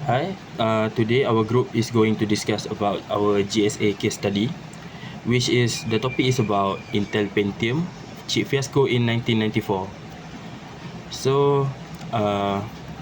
Hi, today our group is going to discuss about our GSA case study, which is the topic is about Intel Pentium chip fiasco in 1994. So,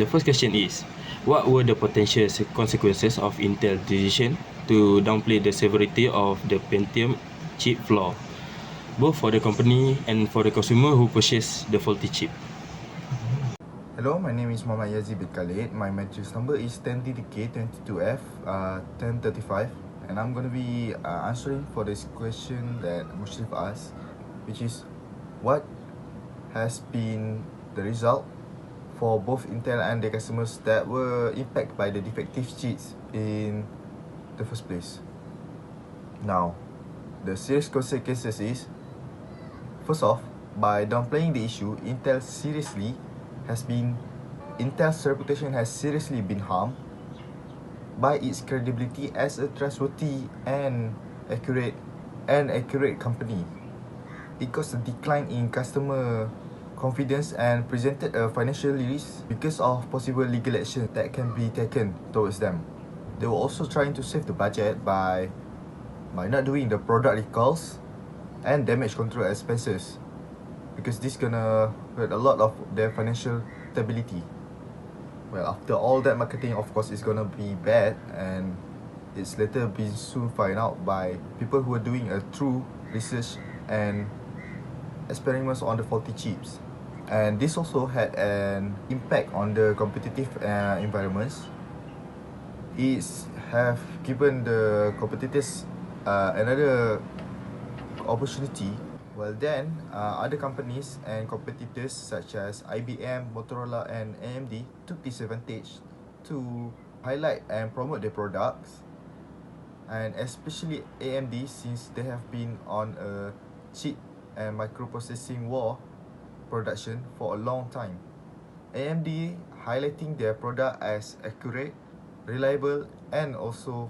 the first question is, what were the potential consequences of Intel's decision to downplay the severity of the Pentium chip flaw, both for the company and for the consumer who purchased the faulty chip? Hello, my name is Muhammad Yazid bin Khalid. My matrix number is 10DDK22F 1035, and I'm going to be answering for this question that Mushrif asked, which is what has been the result for both Intel and their customers that were impacted by the defective cheats in the first place. Now, the serious consequences is, first off, by downplaying the issue, Intel's reputation has seriously been harmed by its credibility as a trustworthy and accurate company. It caused a decline in customer confidence and presented a financial risk because of possible legal action that can be taken towards them. They were also trying to save the budget by not doing the product recalls and damage control expenses, because this gonna hurt a lot of their financial stability. Well, after all that marketing, of course, it's gonna be bad, and it's later been soon find out by people who are doing a true research and experiments on the faulty chips. And this also had an impact on the competitive environments. It's have given the competitors another opportunity. Well then, other companies and competitors such as IBM, Motorola and AMD took this advantage to highlight and promote their products, and especially AMD, since they have been on a chip and microprocessing war production for a long time. AMD highlighting their product as accurate, reliable and also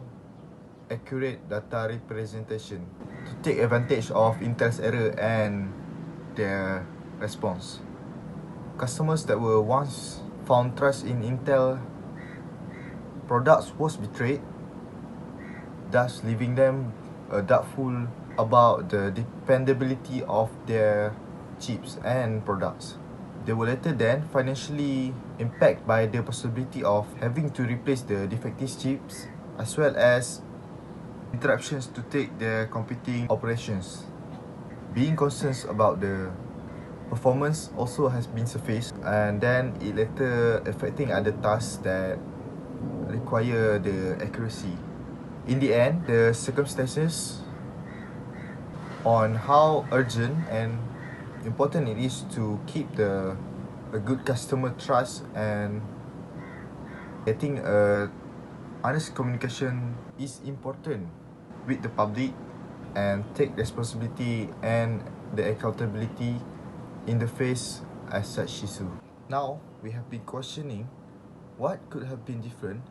accurate data representation to take advantage of Intel's error and their response. Customers that were once found trust in Intel products was betrayed, thus leaving them doubtful about the dependability of their chips and products. They were later then financially impacted by the possibility of having to replace the defective chips, as well as interruptions to take their competing operations. Being concerned about the performance also has been surfaced, and then it later affecting other tasks that require the accuracy. In the end, the circumstances on how urgent and important it is to keep a good customer trust and getting a honest communication is important with the public, and take responsibility and the accountability in the face as such issue. Now, we have been questioning what could have been different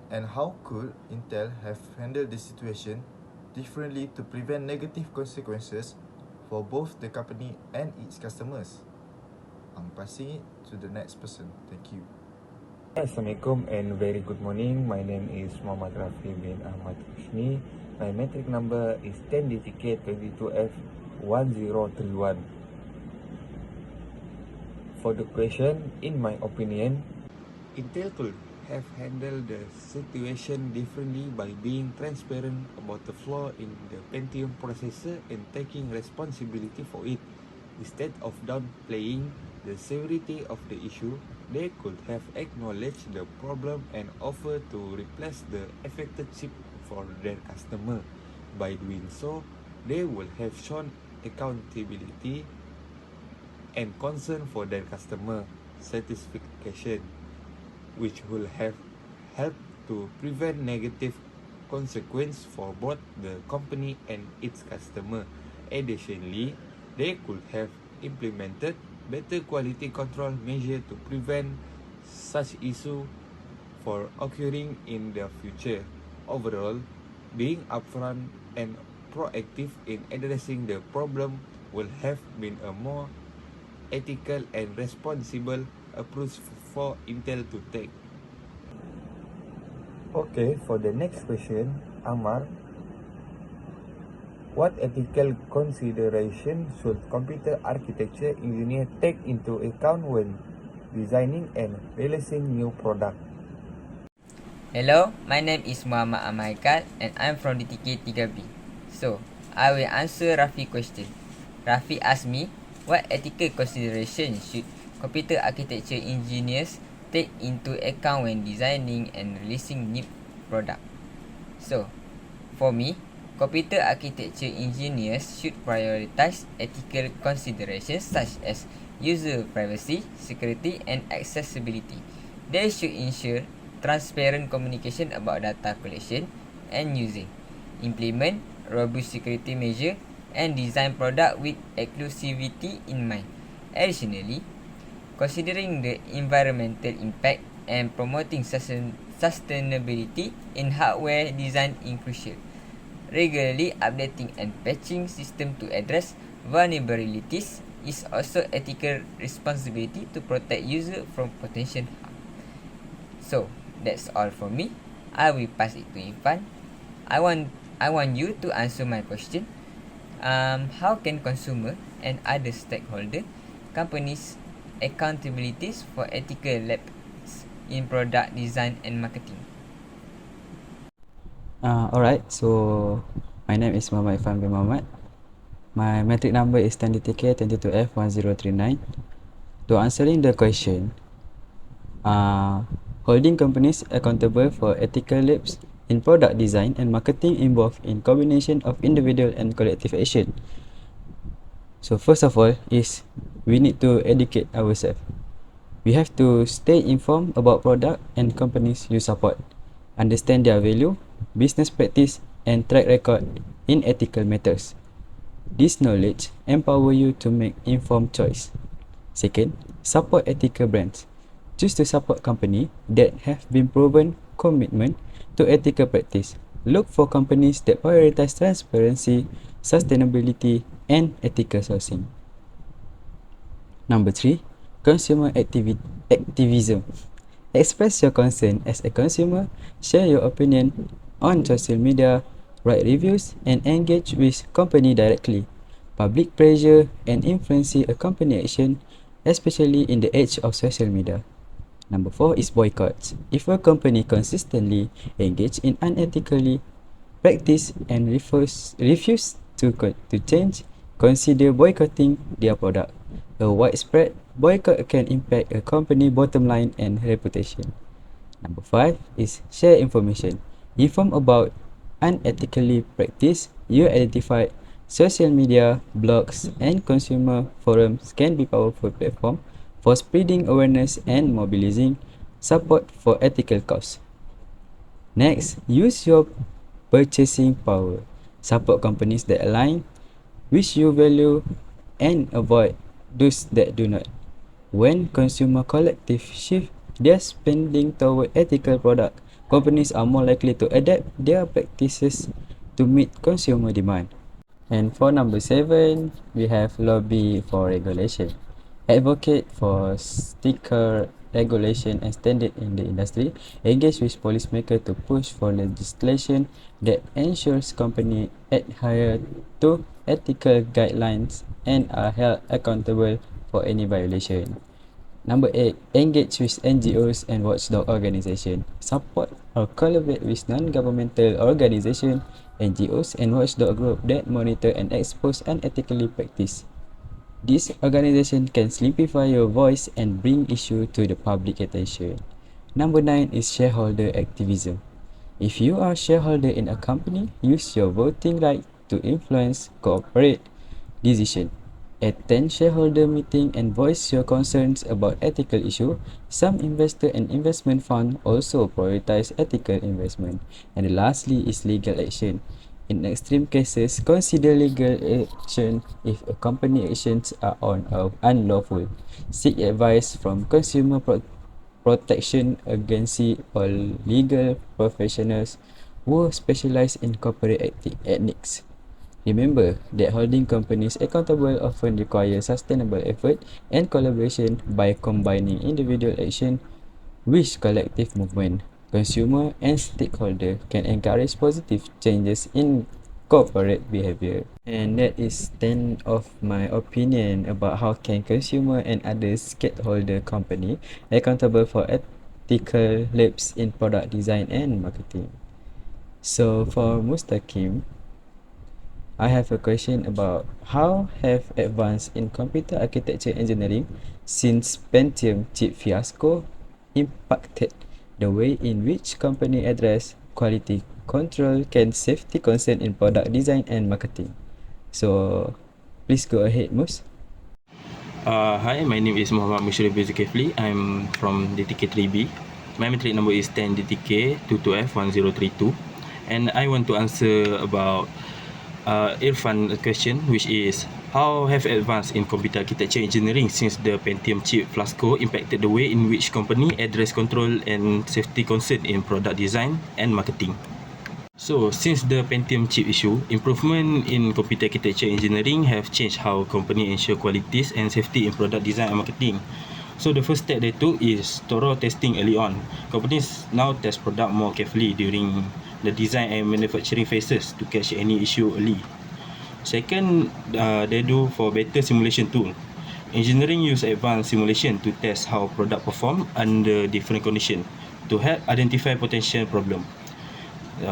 and how could Intel have handled the situation differently to prevent negative consequences for both the company and its customers. I'm passing it to the next person. Thank you. Assalamualaikum and very good morning. My name is Muhammad Rafi bin Ahmad Husni. My metric number is 10DTK22F 1031. For the question, in my opinion, Intel could have handled the situation differently by being transparent about the flaw in the Pentium processor and taking responsibility for it. Instead of downplaying the severity of the issue, they could have acknowledged the problem and offered to replace the affected chip for their customer. By doing so, they would have shown accountability and concern for their customer satisfaction, which will have helped to prevent negative consequences for both the company and its customer. Additionally, they could have implemented better quality control measures to prevent such issue for occurring in the future. Overall, being upfront and proactive in addressing the problem will have been a more ethical and responsible approach for Intel to take. Okay, for the next question, Amar, what ethical consideration should computer architecture engineer take into account when designing and releasing new product? Hello, my name is Muhammad Amaikal and I'm from DTK 3B. So, I will answer Rafi's question. Rafi asked me, what ethical consideration should computer architecture engineers take into account when designing and releasing new product? So, for me, computer architecture engineers should prioritize ethical considerations such as user privacy, security, and accessibility. They should ensure transparent communication about data collection and using, implement robust security measure, and design product with inclusivity in mind. Additionally, considering the environmental impact and promoting sustainability in hardware design is crucial. Regularly updating and patching system to address vulnerabilities is also ethical responsibility to protect user from potential harm. So, that's all from me. I will pass it to Irfan. I want you to answer my question. How can consumer and other stakeholder companies accountabilities for ethical lapses in product design and marketing? Alright, so my name is Muhammad Irfan bin Muhammad. My metric number is 10DTK22F1039. To answering the question, holding companies accountable for ethical lapses in product design and marketing involve in combination of individual and collective action. So first of all is we need to educate ourselves. We have to stay informed about product and companies you support, understand their value, business practice, and track record in ethical matters. This knowledge empower you to make informed choice. Second, support ethical brands. Choose to support company that have been proven commitment to ethical practice. Look for companies that prioritize transparency, sustainability, and ethical sourcing. Number 3, consumer activism. Express your concern as a consumer, share your opinion on social media, write reviews, and engage with company directly. Public pressure and influencing a company action, especially in the age of social media. Number 4 is boycotts. If a company consistently engage in unethically practice and refuse to change, consider boycotting their product. A widespread boycott can impact a company's bottom line and reputation. Number 5 is share information. Inform about unethically practice you identified. Social media, blogs, and consumer forums can be powerful platforms for spreading awareness and mobilizing support for ethical cause. Next, use your purchasing power. Support companies that align with your value and avoid those that do not. When consumer collective shift their spending toward ethical product, companies are more likely to adapt their practices to meet consumer demand. And for number 7, we have lobby for regulation. Advocate for stricter regulation and standard in the industry. Engage with policymakers to push for legislation that ensures companies adhere to ethical guidelines and are held accountable for any violation. Number 8, engage with NGOs and watchdog organizations. Support or collaborate with non-governmental organizations, NGOs, and watchdog groups that monitor and expose unethically practice. This organization can simplify your voice and bring issue to the public attention. Number 9 is shareholder activism. If you are a shareholder in a company, use your voting right to influence corporate decision. Attend shareholder meeting and voice your concerns about ethical issue. Some investor and investment fund also prioritize ethical investment. And lastly is legal action. In extreme cases, consider legal action if a company actions are unlawful. Seek advice from consumer protection agency or legal professionals who specialize in corporate ethics. Remember that holding companies accountable often requires sustainable effort and collaboration by combining individual action with collective movement. consumer, and stakeholder can encourage positive changes in corporate behavior. And that is 10 of my opinion about how can consumer and other stakeholder company accountable for ethical lapse in product design and marketing. So for Mustaqim, I have a question about how have advance in computer architecture engineering since Pentium chip fiasco impacted the way in which company address quality control and safety concern in product design and marketing. So please go ahead, Mus. Hi, my name is Muhammad Mushrif Zulkifli. I'm from DTK 3B. My metric number is 10 DTK 22F1032. And I want to answer about Irfan's question, which is how have advanced in computer architecture engineering since the Pentium chip fiasco impacted the way in which company address control and safety concern in product design and marketing. So, since the Pentium chip issue, improvement in computer architecture engineering have changed how companies ensure qualities and safety in product design and marketing. So, the first step they took is thorough testing early on. Companies now test product more carefully during the design and manufacturing phases to catch any issue early. Second, they do for better simulation tool. Engineering use advanced simulation to test how product perform under different conditions to help identify potential problem.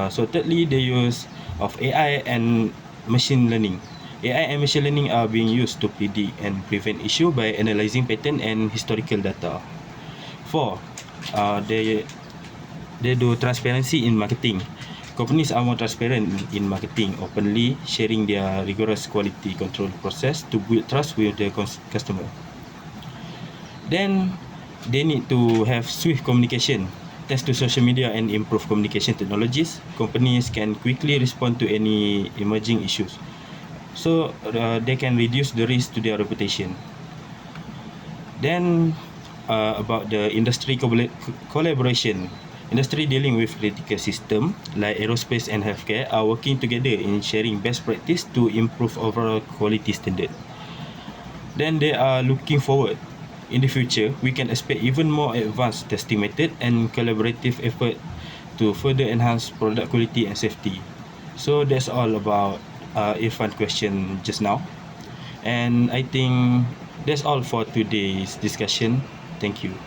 So thirdly, the use of AI and machine learning. AI and machine learning are being used to predict and prevent issue by analyzing pattern and historical data. Four, they do transparency in marketing. Companies are more transparent in marketing, openly sharing their rigorous quality control process to build trust with the customer. Then they need to have swift communication. Thanks to social media and improved communication technologies, companies can quickly respond to any emerging issues. So they can reduce the risk to their reputation. Then about the industry collaboration. Industry dealing with critical system like aerospace and healthcare are working together in sharing best practice to improve overall quality standard. Then they are looking forward. In the future, we can expect even more advanced testing method and collaborative effort to further enhance product quality and safety. So that's all about Irfan's question just now. And I think that's all for today's discussion. Thank you.